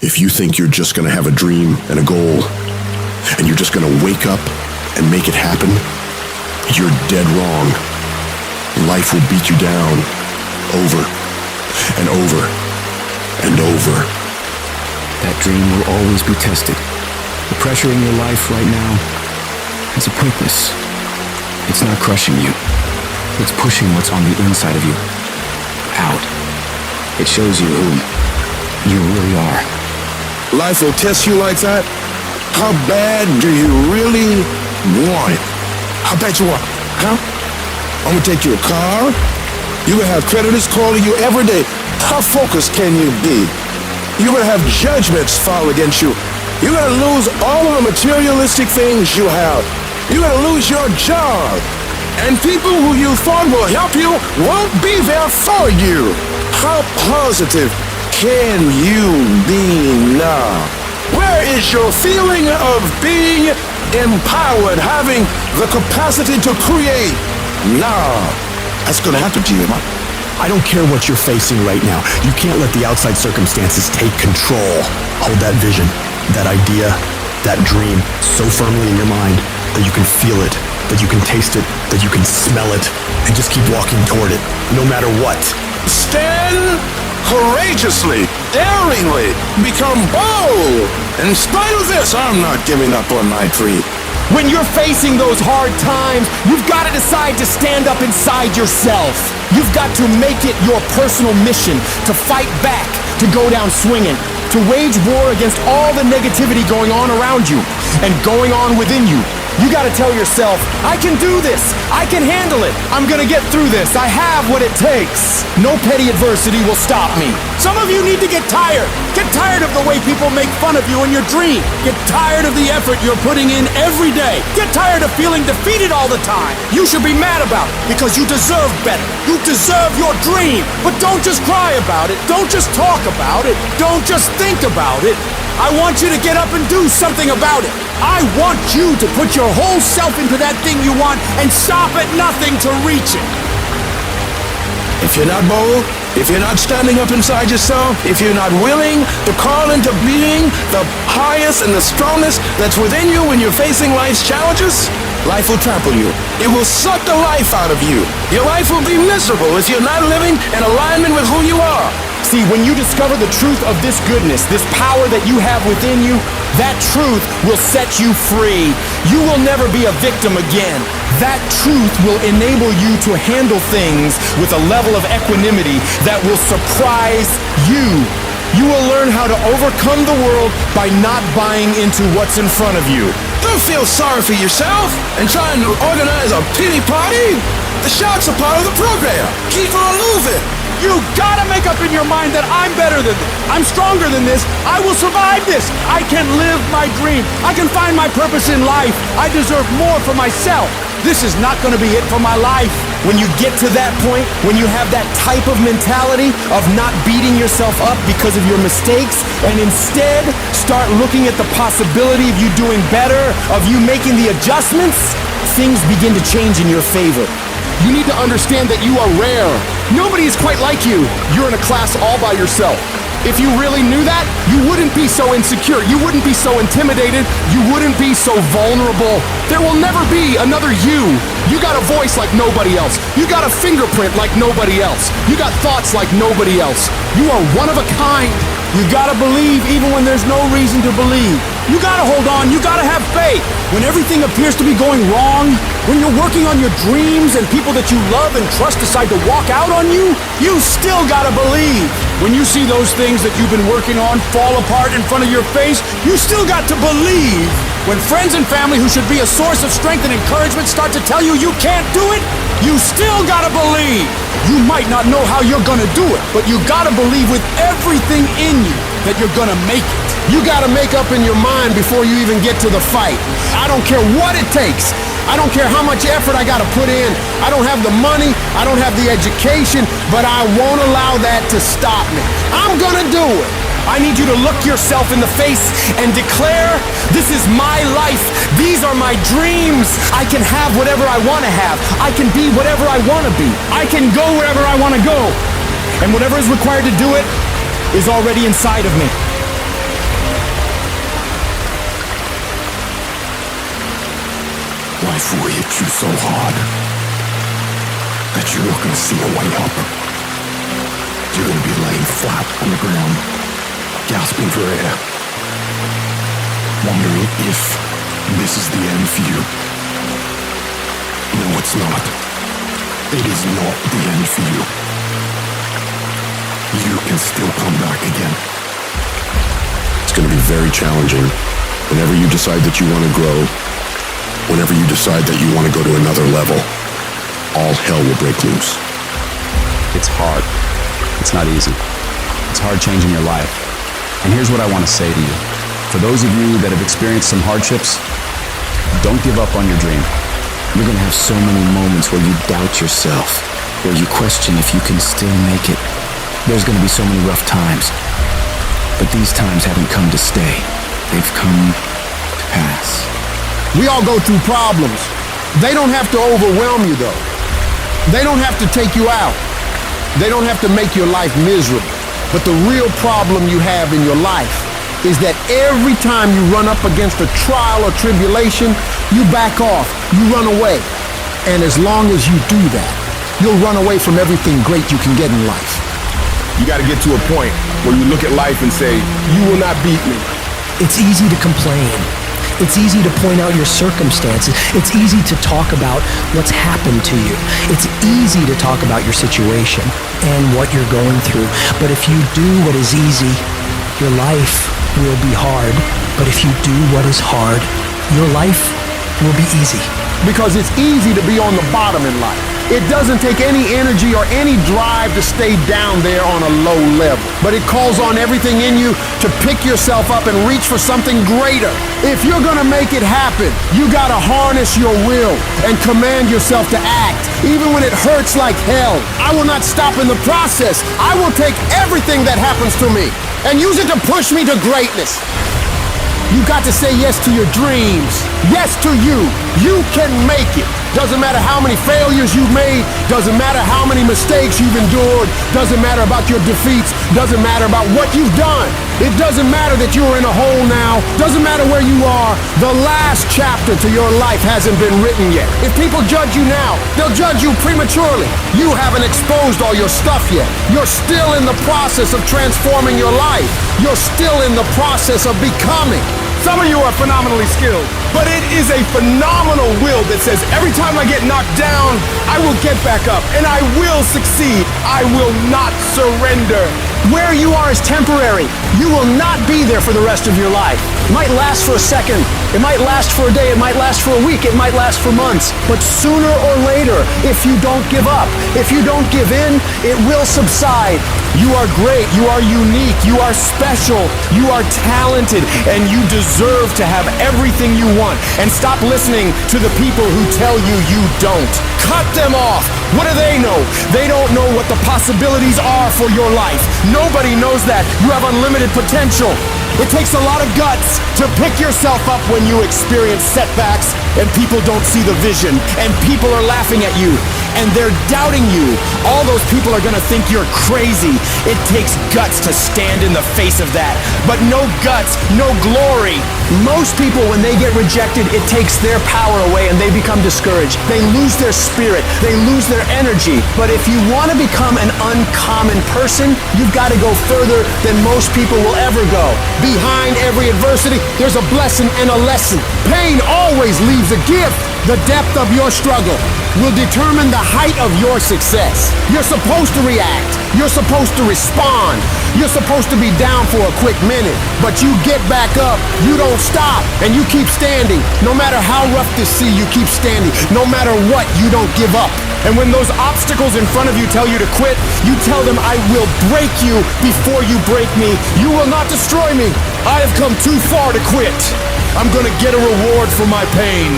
If you think you're just gonna have a dream and a goal, and you're just gonna wake up and make it happen, you're dead wrong. Life will beat you down over and over and over. That dream will always be tested. The pressure in your life right now is a pointless. It's not crushing you. It's pushing what's on the inside of you out. It shows you who you really are. Life will test you like that? How bad do you really want it? How bad you want it, huh? I'm gonna take you a car. You're gonna have creditors calling you every day. How focused can you be? You're gonna have judgments fall against you. You're gonna lose all of the materialistic things you have. You're gonna lose your job. And people who you thought will help you won't be there for you. How positive can you be now? Where is your feeling of being empowered, having the capacity to create now? That's gonna happen to you, man. I don't care what you're facing right now. You can't let the outside circumstances take control. Hold that vision, that idea, that dream so firmly in your mind that you can feel it, that you can taste it, that you can smell it, and just keep walking toward it, no matter what. Stand courageously, daringly, become bold. In spite of this, I'm not giving up on my dream. When you're facing those hard times, you've got to decide to stand up inside yourself. You've got to make it your personal mission to fight back, to go down swinging, to wage war against all the negativity going on around you and going on within you. You got to tell yourself, I can do this. I can handle it. I'm going to get through this. I have what it takes. No petty adversity will stop me. Some of you need to get tired. Get tired of the way people make fun of you in your dream. Get tired of the effort you're putting in every day. Get tired of feeling defeated all the time. You should be mad about it because you deserve better. You deserve your dream. But don't just cry about it. Don't just talk about it. Don't just think about it. I want you to get up and do something about it. I want you to put your whole self into that thing you want and stop at nothing to reach it. If you're not bold, if you're not standing up inside yourself, if you're not willing to call into being the highest and the strongest that's within you when you're facing life's challenges, life will trample you. It will suck the life out of you. Your life will be miserable if you're not living in alignment with who you are. See, when you discover the truth of this goodness, this power that you have within you, that truth will set you free. You will never be a victim again. That truth will enable you to handle things with a level of equanimity that will surprise you. You will learn how to overcome the world by not buying into what's in front of you. Don't feel sorry for yourself and trying to organize a pity party. The sharks are part of the program. Keep on moving. You gotta make up in your mind that I'm better than this. I'm stronger than this. I will survive this. I can live my dream. I can find my purpose in life. I deserve more for myself. This is not gonna be it for my life. When you get to that point, when you have that type of mentality of not beating yourself up because of your mistakes, and instead start looking at the possibility of you doing better, of you making the adjustments, things begin to change in your favor. You need to understand that you are rare. Nobody is quite like you. You're in a class all by yourself. If you really knew that, you wouldn't be so insecure. You wouldn't be so intimidated. You wouldn't be so vulnerable. There will never be another you. You got a voice like nobody else. You got a fingerprint like nobody else. You got thoughts like nobody else. You are one of a kind. You gotta believe even when there's no reason to believe. You gotta hold on, you gotta have faith. When everything appears to be going wrong, when you're working on your dreams and people that you love and trust decide to walk out on you, you still gotta believe. When you see those things that you've been working on fall apart in front of your face, you still got to believe. When friends and family who should be a source of strength and encouragement start to tell you you can't do it, you still gotta believe. You might not know how you're gonna do it, but you gotta believe with everything in you that you're gonna make it. You gotta make up in your mind before you even get to the fight. I don't care what it takes. I don't care how much effort I gotta put in. I don't have the money, I don't have the education, but I won't allow that to stop me. I'm gonna do it. I need you to look yourself in the face and declare, this is my life. These are my dreams. I can have whatever I want to have. I can be whatever I want to be. I can go wherever I want to go. And whatever is required to do it is already inside of me. life will hit you so hard that you're not gonna see a way up. You're gonna be laying flat on the ground, gasping for air, wondering if this is the end for you. No, it's not. It is not the end for you. You can still come back again. It's gonna be very challenging. Whenever you decide that you want to grow, whenever you decide that you want to go to another level, all hell will break loose. It's hard. It's not easy. It's hard changing your life. And here's what I want to say to you. For those of you that have experienced some hardships, don't give up on your dream. You're gonna have so many moments where you doubt yourself, where you question if you can still make it. There's gonna be so many rough times. But these times haven't come to stay. They've come to pass. We all go through problems. They don't have to overwhelm you, though. They don't have to take you out. They don't have to make your life miserable. But the real problem you have in your life is that every time you run up against a trial or tribulation, you back off, you run away. And as long as you do that, you'll run away from everything great you can get in life. You gotta get to a point where you look at life and say, you will not beat me. It's easy to complain. It's easy to point out your circumstances. It's easy to talk about what's happened to you. It's easy to talk about your situation and what you're going through. But if you do what is easy, your life will be hard. But if you do what is hard, your life will be easy. Because it's easy to be on the bottom in life. It doesn't take any energy or any drive to stay down there on a low level. But it calls on everything in you to pick yourself up and reach for something greater. If you're gonna make it happen, you gotta harness your will and command yourself to act, even when it hurts like hell. I will not stop in the process. I will take everything that happens to me and use it to push me to greatness. You got to say yes to your dreams. Yes to you. You can make it. Doesn't matter how many failures you've made. Doesn't matter how many mistakes you've endured. Doesn't matter about your defeats. Doesn't matter about what you've done. It doesn't matter that you're in a hole now. Doesn't matter where you are. The last chapter to your life hasn't been written yet. If people judge you now, they'll judge you prematurely. You haven't exposed all your stuff yet. You're still in the process of transforming your life. You're still in the process of becoming. Some of you are phenomenally skilled, but it is a phenomenal will that says every time I get knocked down, I will get back up and I will succeed. I will not surrender. Where you are is temporary. You will not be there for the rest of your life. It might last for a second. It might last for a day. It might last for a week. It might last for months. But sooner or later, if you don't give up, if you don't give in, it will subside. You are great. You are unique. You are special. You are talented. And you deserve to have everything you want. And stop listening to the people who tell you you don't. Cut them off. What do they know? They don't know what the possibilities are for your life. Nobody knows that. You have unlimited potential. It takes a lot of guts to pick yourself up when you experience setbacks and people don't see the vision and people are laughing at you and they're doubting you. All those people are gonna think you're crazy. It takes guts to stand in the face of that. But no guts, no glory. Most people, when they get rejected, it takes their power away and they become discouraged. They lose their spirit. They lose their energy. But if you want to become an uncommon person, you've got to go further than most people will ever go. Behind every adversity, there's a blessing and a lesson. Pain always leaves a gift. The depth of your struggle will determine the height of your success. You're supposed to react. You're supposed to respond. You're supposed to be down for a quick minute, but you get back up. You don't stop, and you keep standing. No matter how rough the sea, you keep standing. No matter what, you don't give up. And when those obstacles in front of you tell you to quit, you tell them, I will break you before you break me. You will not destroy me. I have come too far to quit. I'm gonna get a reward for my pain.